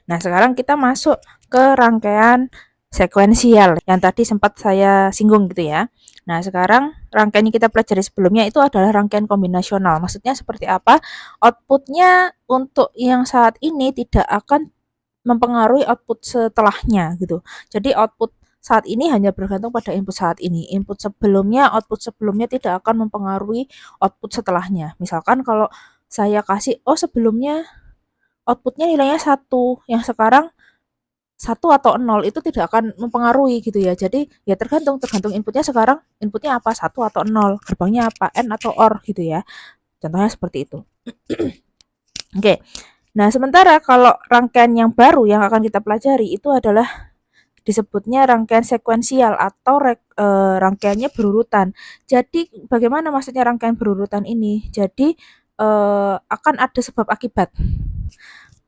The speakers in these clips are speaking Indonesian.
Nah, sekarang kita masuk ke rangkaian sekuensial yang tadi sempat saya singgung gitu ya. Nah, sekarang rangkaian yang kita pelajari sebelumnya itu adalah rangkaian kombinasional. Maksudnya seperti apa? Outputnya untuk yang saat ini tidak akan mempengaruhi output setelahnya gitu. Jadi output saat ini hanya bergantung pada input saat ini. Input sebelumnya, output sebelumnya tidak akan mempengaruhi output setelahnya. Misalkan kalau saya kasih, oh sebelumnya outputnya nilainya satu, yang sekarang satu atau nol itu tidak akan mempengaruhi gitu ya. Jadi ya tergantung inputnya sekarang, inputnya apa, satu atau nol, gerbangnya apa, n atau or gitu ya. Contohnya seperti itu. Oke. Nah, sementara kalau rangkaian yang baru yang akan kita pelajari itu adalah disebutnya rangkaian sekuensial atau rangkaiannya berurutan. Jadi bagaimana maksudnya rangkaian berurutan ini? Jadi akan ada sebab akibat.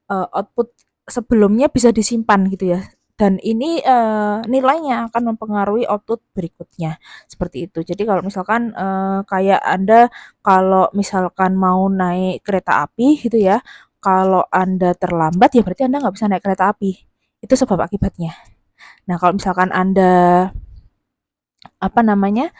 Output sebelumnya bisa disimpan gitu ya. Dan ini nilainya akan mempengaruhi output berikutnya seperti itu. Jadi kalau misalkan kayak Anda kalau misalkan mau naik kereta api gitu ya, kalau Anda terlambat ya berarti Anda nggak bisa naik kereta api. Itu sebab akibatnya. Nah, kalau misalkan Anda apa namanya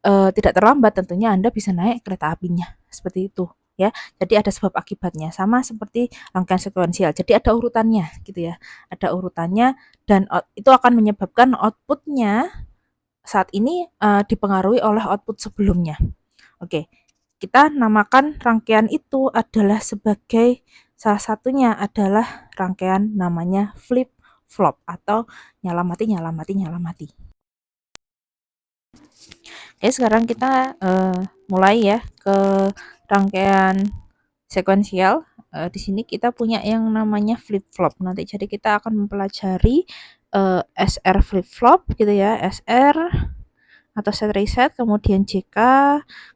tidak terlambat, tentunya Anda bisa naik kereta apinya seperti itu ya. Jadi ada sebab akibatnya sama seperti rangkaian sekuensial. Jadi ada urutannya gitu ya. Ada urutannya dan itu akan menyebabkan outputnya saat ini dipengaruhi oleh output sebelumnya. Oke, kita namakan rangkaian itu adalah sebagai salah satunya adalah rangkaian namanya flip flop atau nyala mati nyala mati nyala mati. Oke, sekarang kita mulai ya ke rangkaian sekuensial. Di sini kita punya yang namanya flip flop. Nanti jadi kita akan mempelajari SR flip flop gitu ya, SR atau set reset, kemudian JK,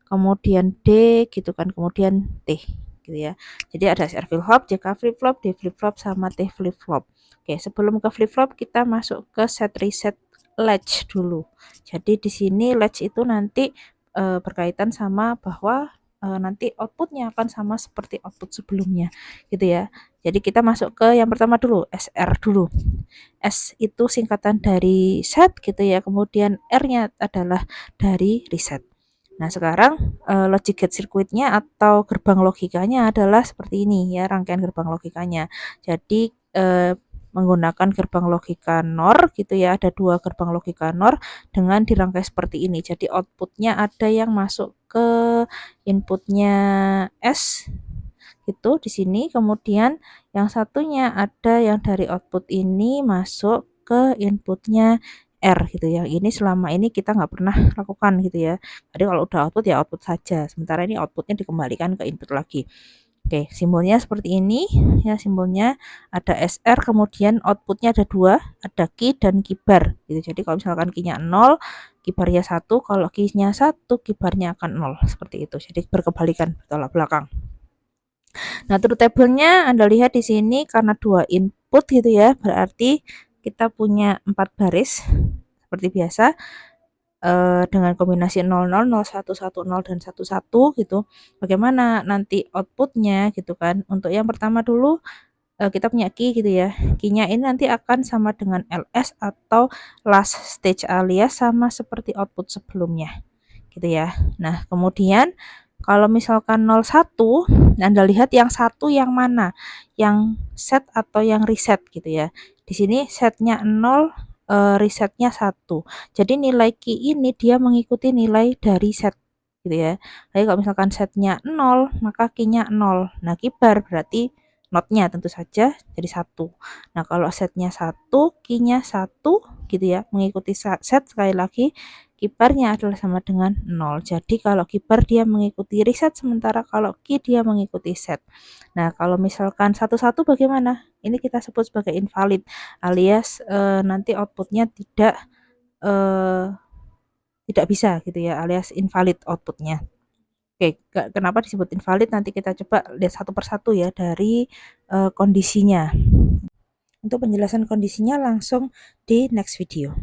kemudian D gitu kan, kemudian T gitu ya. Jadi ada SR flip flop, JK flip flop, D flip flop sama T flip flop. Oke, sebelum ke flip flop kita masuk ke set reset latch dulu. Jadi di sini latch itu nanti berkaitan sama bahwa nanti outputnya akan sama seperti output sebelumnya gitu ya. Jadi kita masuk ke yang pertama dulu, SR dulu. S itu singkatan dari set gitu ya, kemudian R-nya adalah dari reset. Nah, sekarang logic gate circuit-nya atau gerbang logikanya adalah seperti ini ya, rangkaian gerbang logikanya. Jadi menggunakan gerbang logika NOR gitu ya, ada dua gerbang logika NOR dengan dirangkai seperti ini. Jadi outputnya ada yang masuk ke inputnya S itu di sini, kemudian yang satunya ada yang dari output ini masuk ke inputnya R gitu ya. Ini selama ini kita nggak pernah lakukan gitu ya. Jadi kalau udah output ya output saja. Sementara ini outputnya dikembalikan ke input lagi. Oke, simbolnya seperti ini ya, simbolnya ada SR, kemudian outputnya ada dua, ada key dan kibar gitu. Jadi kalau misalkan key-nya 0, kibarnya 1, kalau key-nya 1, kibarnya akan 0 seperti itu. Jadi berkebalikan, bertolak belakang. Nah, truth table-nya Anda lihat di sini karena dua input gitu ya, berarti kita punya 4 baris seperti biasa dengan kombinasi 00, 01, 10 dan 11 gitu. Bagaimana nanti outputnya gitu kan. Untuk yang pertama dulu kita punya key gitu ya. Key-nya ini nanti akan sama dengan LS atau last stage alias sama seperti output sebelumnya gitu ya. Nah, kemudian kalau misalkan 01, Anda lihat yang satu yang mana? Yang set atau yang reset gitu ya. Di sini setnya 0, resetnya 1. Jadi nilai key ini dia mengikuti nilai dari set gitu ya. Jadi kalau misalkan setnya 0, maka key-nya 0. Nah, kibar berarti notnya tentu saja jadi 1. Nah, kalau setnya 1, key-nya 1 gitu ya, mengikuti set sekali lagi kibarnya adalah sama dengan 0. Jadi kalau kibar dia mengikuti reset, sementara kalau key dia mengikuti set. Nah, kalau misalkan 1-1 bagaimana? Ini kita sebut sebagai invalid, alias nanti outputnya eh, tidak bisa gitu ya, alias invalid outputnya. Oke, kenapa disebut invalid? Nanti kita coba lihat satu persatu ya dari kondisinya. Untuk penjelasan kondisinya langsung di next video.